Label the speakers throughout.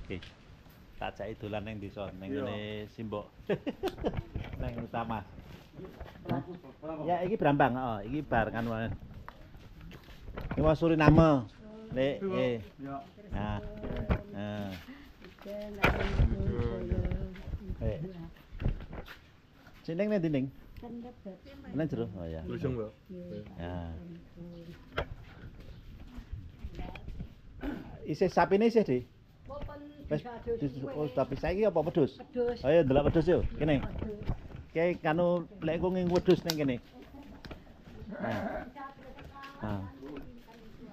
Speaker 1: Oke. Tak jake dolan ning desa ning ngene Simbok. Ning utama. Ya iki Brambang, heeh, iki bar kan wae. Iki wong Suriname. Lek nggih. Nah. Nah. Sing ning ndi ning? Nang jero. Oh ya. Ya. Isih sapine isih, Dik? Wis oh tapi saiki apa wedhus?
Speaker 2: Wedhus.
Speaker 1: Ayo ndelok wedhus yo. Kene. Kayak kanu lek engko nging wedhus ning kene. Nah.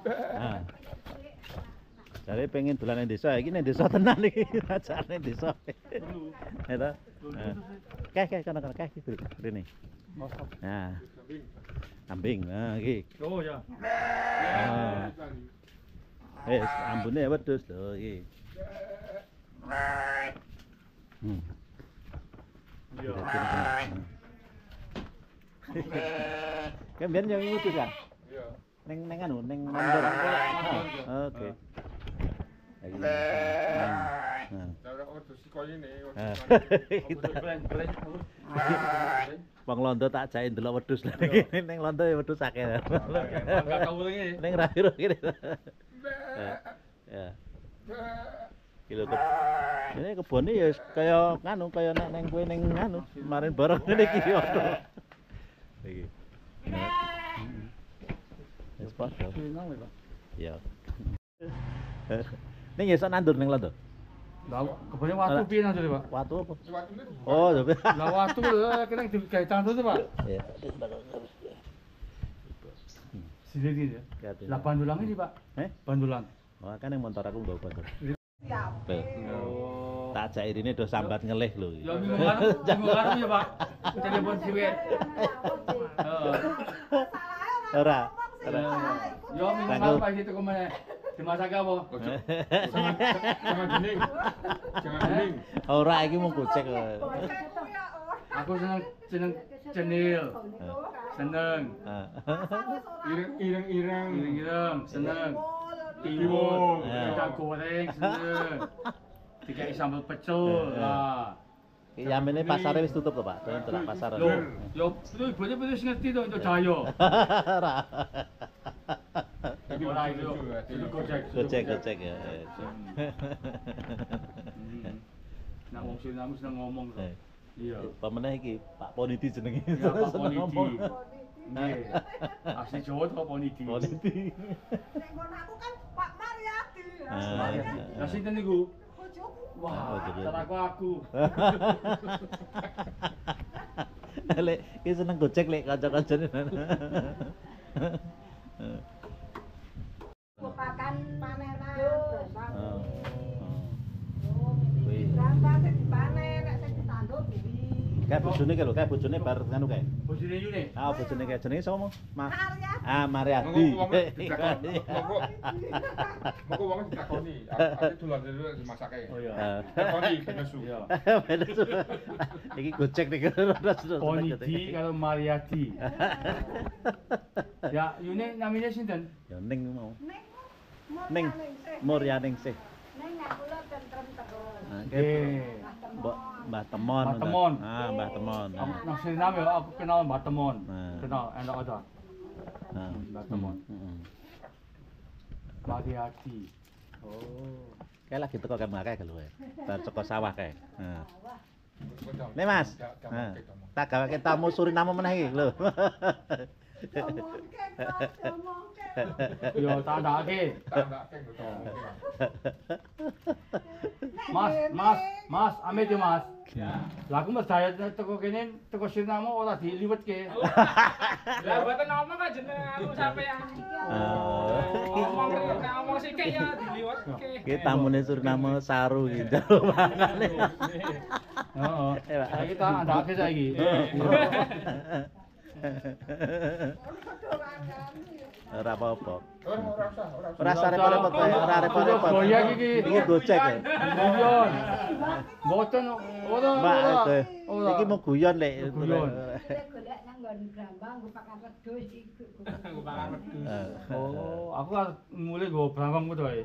Speaker 1: Nah. Jare pengen dolan nang desa, iki nang desa tenan iki, ajane desa. Ya ta? Kae kono kae rene. Nah. Kambing. Nah, iki.
Speaker 3: Oh ya.
Speaker 1: Ambune wedhus lho iki. Iya. Kan biyen yang ngutus kan? Iya. Ning anu, ning mandor. Oke.
Speaker 3: Cara wedhus koyo ngene.
Speaker 1: Wong Londo tak jake ndelok wedhus lha kene ning Londo ya wedhus akeh.
Speaker 3: Enggak tahu lagi.
Speaker 1: Ning Rawiro kene. Ya. Kilo keb. Ini kebone ya kaya nganu kaya nek ning kowe ning nganu kemarin bareng ngene iki ono. Iki. Wis padha. Ya. Ning iso nandur ning Londo.
Speaker 3: Lah kebone watu piye nandur, Pak?
Speaker 1: Watu apa? Oh, tapi.
Speaker 3: Lah watu kena digawe tandur tuh, Pak.
Speaker 1: Iya.
Speaker 3: Sini ya. Lah bandulan ini, Pak. Bandulan.
Speaker 1: Wah, kan yang motor aku nggawa bantul.
Speaker 2: Siap.
Speaker 1: Oh. Tak ajak irine do sambat ngelih lho.
Speaker 3: Ya minggu karo ya, Pak. Telepon siwe. Heeh.
Speaker 1: Ora.
Speaker 3: Yo minggu karo Pak itu kemana? Dimasak apa? Jangan bening. Jangan bening.
Speaker 1: Ora iki mung gocek kok.
Speaker 3: Aku seneng cenil. Seneng. Ireng, seneng. Tiwul, ikan goreng, seneng. Dikai sambal pecel lah.
Speaker 1: Iki yamene pasare wis tutup to, Pak. Delok pasar.
Speaker 3: Yo, itu ibunya wis ngerti to untuk Jaya.
Speaker 1: Ora.
Speaker 3: Ora itu.
Speaker 1: Gocek ya.
Speaker 3: Nah, wong Suriname seneng ngomong to. Iya.
Speaker 1: Pameneh iki Pak Ponidi jenenge.
Speaker 3: Ya, Pak Ponidi. Nggih. Asli Jawa to Ponidi.
Speaker 1: Ponidi.
Speaker 2: Nek ngono aku kan Pak Mariati.
Speaker 3: Lah sinten niku?
Speaker 2: Bojoku.
Speaker 3: Wah, cara aku.
Speaker 1: Lek iki seneng gocek lek kanca-kancane.
Speaker 2: Pakan panenan bersama.
Speaker 1: Kuwi.
Speaker 2: Berapa sing dipanen nek sing ditandur kuwi.
Speaker 1: Kae bojone kae lho, kae bojone bar nganu kae.
Speaker 3: Bojone Yune.
Speaker 1: Ah, bojone kae jenenge sapa, Mas?
Speaker 2: Mariati.
Speaker 1: Ah, Mariati.
Speaker 3: Moko wong ditakoni, ate dolan dulu dimasake. Oh iya. Takoni benesu. Iya.
Speaker 1: Benesu. Iki gocek nih
Speaker 3: Ponidi karo Mariati. Ya, Yune namanya sinten?
Speaker 1: Ya ning mau.
Speaker 2: Ning
Speaker 1: Muryaningsih.
Speaker 2: Ning nek kula tentrem terus.
Speaker 3: Nggih.
Speaker 1: Mbah Temon.
Speaker 3: Mbah Temon.
Speaker 1: Ah, Mbah Temon.
Speaker 3: Nang Suriname aku kenal Mbah Temon. Kenal enak ada.
Speaker 1: Nah,
Speaker 3: Mbah Temon. Mariati.
Speaker 1: Oh. Kayak lagi teko kan akeh lho. Bar teko sawah kae. Nah. Nih Mas. Nah, tak gawake tamu Suriname meneh iki lho.
Speaker 2: Omongke.
Speaker 3: Yo tak ndake. Mas, amit yo Mas. Lah aku merdaya teko kene teko Suriname ora diliwetke.
Speaker 4: Lah mboten ngomong kok jeneng anu sampean. Ngomong sithik ya diliwetke.
Speaker 1: Iki tamune Suriname saru iki njaluk mangane.
Speaker 3: Heeh. Saiki tak ndake saiki.
Speaker 1: Ora apa-apa.
Speaker 3: Ora
Speaker 1: Ora usah repot-repot, ora repot-repot.
Speaker 3: Goyang iki.
Speaker 1: Iki gocek ya.
Speaker 3: Guyon. Mboten ora.
Speaker 1: Mbak, iki mau guyon lek.
Speaker 3: Guyon.
Speaker 2: Golek nang nggon Brambang nggo pakan wedhus iku.
Speaker 4: Nggo pakan wedhus.
Speaker 3: Oh, aku kan mulai nggo brambang ku to ae.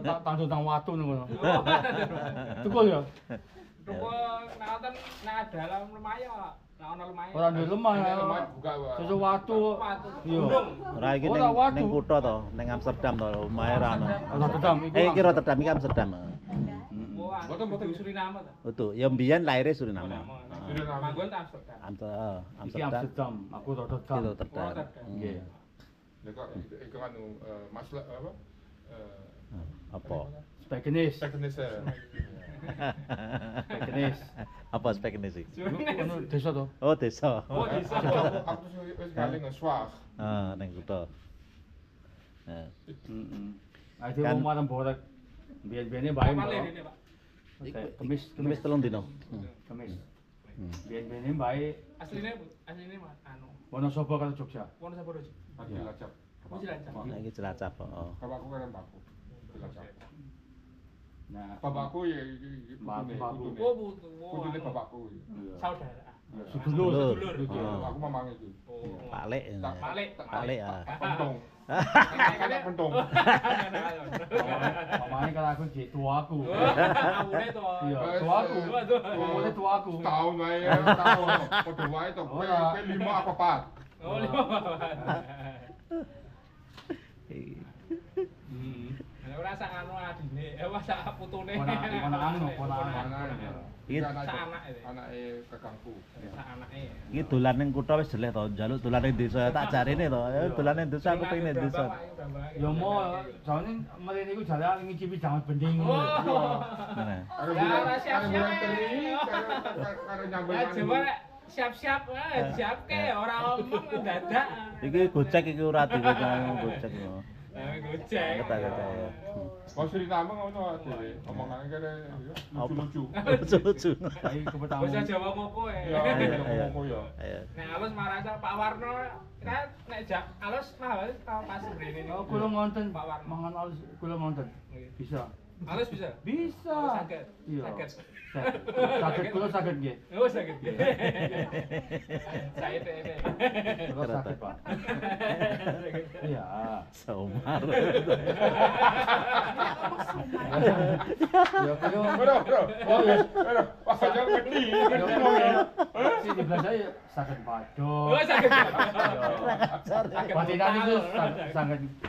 Speaker 3: Tak tanggung tang watu ngono. Tukul ya.
Speaker 4: Ruko naoten nek dalam lemah ya, nek ana lemah.
Speaker 3: Ora ndek lemah.
Speaker 5: Buka, Pak.
Speaker 3: Susu watu. Iya.
Speaker 1: Ora iki
Speaker 3: Ora waduh.
Speaker 1: ning kutha to, ning Amsterdam to, omahe ra ono.
Speaker 3: Rotterdam iku.
Speaker 1: Iki Rotterdam iki Amsterdam.
Speaker 4: Boten Suriname ta.
Speaker 1: Betul, ya mbiyen laire Suriname.
Speaker 4: Manggon ta Amsterdam.
Speaker 3: Iki Amsterdam, aku Rotterdam.
Speaker 1: Iki Rotterdam.
Speaker 3: Nggih.
Speaker 5: Lha kok iku anu masalah apa?
Speaker 1: Apa?
Speaker 3: Spekenis.
Speaker 5: Teknis ya.
Speaker 3: Spekenis.
Speaker 1: Apa spekenis iki?
Speaker 3: Ono desa to.
Speaker 1: Oh, desa.
Speaker 4: Oh, desa.
Speaker 5: Aku wis kali ngeswah.
Speaker 1: Ning kutha. Heeh.
Speaker 3: Heeh. Ade
Speaker 1: Kan-
Speaker 3: wong marang borek. Biyen-biyene bae.
Speaker 4: Kapale rene, Pak.
Speaker 1: Kemis telung dino.
Speaker 3: Kemis. Biyen-biyene bae
Speaker 4: Asline Mas anu.
Speaker 3: Wonosobo karo Jogja.
Speaker 4: Wonosobo.
Speaker 5: Lagi lacap.
Speaker 4: Wis Cilacap.
Speaker 1: Nah, iki Cilacap, heeh.
Speaker 5: Bapakku kan bapakku. Lacap.
Speaker 3: Nah,
Speaker 5: Bapakku ya
Speaker 3: Bapakku.
Speaker 4: Oh, butuh.
Speaker 5: Kudune bapakku.
Speaker 4: Saudara.
Speaker 3: Sedulur.
Speaker 1: Oh.
Speaker 5: Aku mamang itu.
Speaker 4: Oh.
Speaker 1: Pak Lek. Pak Lek ya.
Speaker 5: Pentung.
Speaker 4: Kan
Speaker 5: Pentung.
Speaker 3: Mamane karo aku jek tuaku.
Speaker 4: Awune to.
Speaker 3: Iya, tuaku. Mamane tuaku.
Speaker 5: Tahun wae, tahun. Padha wae to. Kowe 5 apa 4?
Speaker 4: Oh, 5. Ora sak anu adine, sak putune.
Speaker 5: Ponakan.
Speaker 1: Iki
Speaker 5: Anake kakangku.
Speaker 4: Sak anake.
Speaker 1: iki dolan ning kutha wis jelek to, njaluk dolan ning desa tak jarene to. Ya dolan ning desa aku pengen ning desa.
Speaker 3: Ya mau, soalnya mrene iku jare ngicipi jangan bening.
Speaker 1: Nah.
Speaker 4: Ora siap-siap.
Speaker 5: Karo nyambel.
Speaker 4: Ya coba siap-siap disiapke ora omong dadak.
Speaker 1: Iki gocek iki ora diwegang gocek yo.
Speaker 4: Gocek.
Speaker 1: Kata ya.
Speaker 5: Wong Suriname ngono dhewe, omongane kene lucu-lucu.
Speaker 1: Lucu-lucu.
Speaker 3: Iki kepetamu.
Speaker 4: Bahasa Jawa ngopo
Speaker 5: Ya, ngomong ya.
Speaker 1: Ayo.
Speaker 4: Nek alus marasa Pak Warno, kan nek alus mahal tau pas mrene niku.
Speaker 3: Oh, kula ngonten,
Speaker 4: Pak Warno.
Speaker 3: mangan alus kula ngonten. Bisa.
Speaker 4: Alus bisa?
Speaker 3: Bisa.
Speaker 4: Saged.
Speaker 3: Iya.
Speaker 4: Saged.
Speaker 3: Saged kula saged nggih.
Speaker 4: Oh, saged. Saya teh.
Speaker 3: Kula saged, Pak. Iya.
Speaker 1: Somar.
Speaker 3: Ya kula
Speaker 5: Bro. Oh ya. Wah, jangan wedi.
Speaker 3: si di belah saya saged padok.
Speaker 4: Oh, saged.
Speaker 3: Patinan niku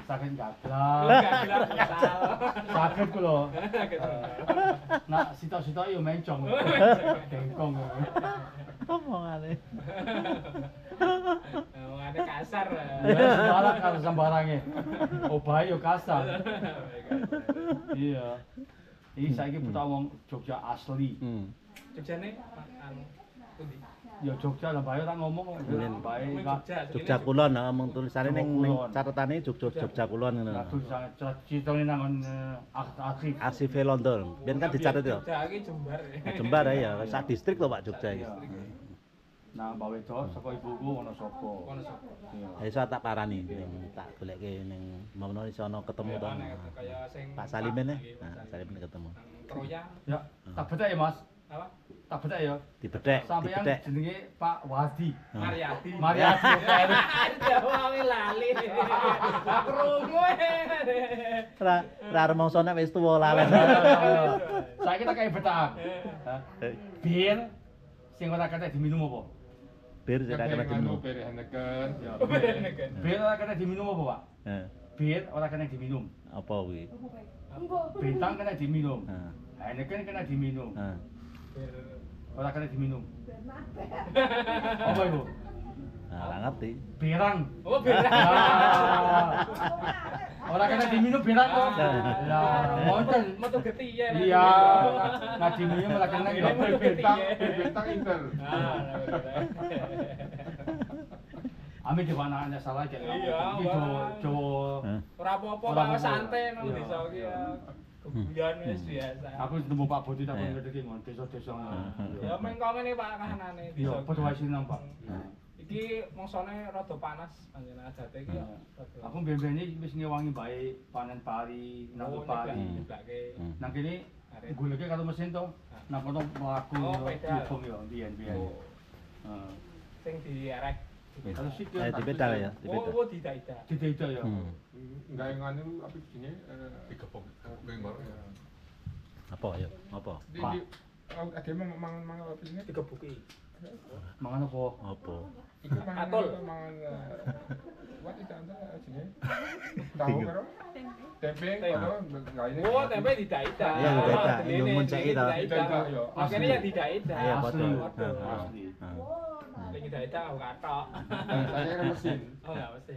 Speaker 3: saged gablang.
Speaker 4: Enggak bilang asal.
Speaker 3: Saged kula.
Speaker 4: Saged.
Speaker 3: Nak sitok-sitok yo mencong. Dengkong.
Speaker 1: Omongane.
Speaker 4: Ngomongane kasar.
Speaker 3: Ya sembarang karo sembarange. Obahe yo kasar. Iya. Iki saiki putak wong Jogja asli.
Speaker 4: Jogjane anu pundi?
Speaker 3: Ya Jogja lah bae tak ngomong
Speaker 1: Mungkin.
Speaker 3: bae
Speaker 1: Jogja Kulon, mung tulisane ning catetane Jogja Kulon ngono.
Speaker 3: Aku citone nang arsip.
Speaker 1: Arsive London. Biyen kan dicatet yo.
Speaker 4: Jogja iki Jembar.
Speaker 1: Jembar ya, sak distrik to Pak Jogja iki.
Speaker 3: Nah, Mbak Wedo saka ibuku ono sapa?
Speaker 4: Kono sapa?
Speaker 3: Iya.
Speaker 1: Ya iso tak parani ning tak goleke ning mono iso ana ketemu to.
Speaker 4: Kaya sing
Speaker 1: Pak Salimin nah Salimin ketemu.
Speaker 4: Troya.
Speaker 3: Ya, tak bedhek ya, Mas.
Speaker 4: Apa?
Speaker 3: Tak bedhek ya.
Speaker 1: Dibedhek,
Speaker 3: Sampeyan
Speaker 1: dibedhek.
Speaker 3: jenenge Pak Wadi.
Speaker 4: Mariati.
Speaker 3: Mariati.
Speaker 4: Jawa lali. Krungu.
Speaker 1: Ra rumangsa nek wis tuwa lalen.
Speaker 3: Saiki tak kaya betak. Bir sing ora kate diminum apa?
Speaker 1: Bir sing ra kena diminum.
Speaker 5: Bir Heineken.
Speaker 3: Ya. Bir ora kate diminum apa, Pak?
Speaker 1: Heeh.
Speaker 3: Bir ora kena diminum.
Speaker 1: Apa kuwi?
Speaker 3: Bintang kena diminum.
Speaker 1: Heeh.
Speaker 3: Heineken kena diminum.
Speaker 1: Heeh.
Speaker 3: Ora kena diminum. Apa itu?
Speaker 1: Nah, ora ngerti.
Speaker 3: Birang.
Speaker 4: Oh, beda.
Speaker 3: Ora kena diminum birang kok. Lah, wonten.
Speaker 4: Metu geti ya.
Speaker 3: Iya. Nah diminum ora kena ya.
Speaker 5: Bintang Inter.
Speaker 3: Ame di anaknya salah aja.
Speaker 4: Iya,
Speaker 3: Iki
Speaker 4: wah.
Speaker 3: Jawa.
Speaker 4: Ora apa-apa,
Speaker 3: Ora
Speaker 4: Pak
Speaker 3: apa-apa.
Speaker 4: santai nang
Speaker 3: Iya.
Speaker 4: desa iki ya. Kebuyan wis biasa.
Speaker 3: Aku ketemu Pak Budi tak ngedeki ngon desa-desa.
Speaker 4: Ya mengko ngene Pak kahanane
Speaker 3: Iya,
Speaker 4: desa.
Speaker 3: padha wae sinang, Pak.
Speaker 4: Iki mongsone rada panas panjenengan adate iki ya.
Speaker 3: Aku biyen-biyen iki wis ngewangi bae panen pari, nang pari.
Speaker 4: Diblake.
Speaker 3: Nang kene goleke karo mesin to. Nang kono mlaku
Speaker 4: Oh, pedal.
Speaker 3: hubung ya biyen-biyen.
Speaker 4: Oh.
Speaker 3: Heeh.
Speaker 4: sing direk.
Speaker 3: Kalau situ
Speaker 1: Eh, dipedal ya, dipedal.
Speaker 4: Oh, tidak.
Speaker 3: Tidak ya.
Speaker 1: Hmm.
Speaker 5: Enggak yang anu apa jenenge
Speaker 6: Digepok. Bengor.
Speaker 1: Apa ya? Apa?
Speaker 5: Di ada mang apa jenenge
Speaker 4: Digebuki.
Speaker 3: Mangan apa?
Speaker 1: Apa?
Speaker 5: iku mangan
Speaker 4: Atul.
Speaker 5: mangan what itu anta jenenge tahu karo tempe karo gaine
Speaker 4: Oh, tempe tidak.
Speaker 1: Iya, tidak. Indomie cek itu.
Speaker 5: Tidak, ya.
Speaker 4: Makanya ya tidak.
Speaker 1: Iya, betul.
Speaker 4: Betul.
Speaker 3: Asli.
Speaker 4: Lagi tidak aku katok.
Speaker 5: saya kira mesin
Speaker 4: Oh, enggak mesti.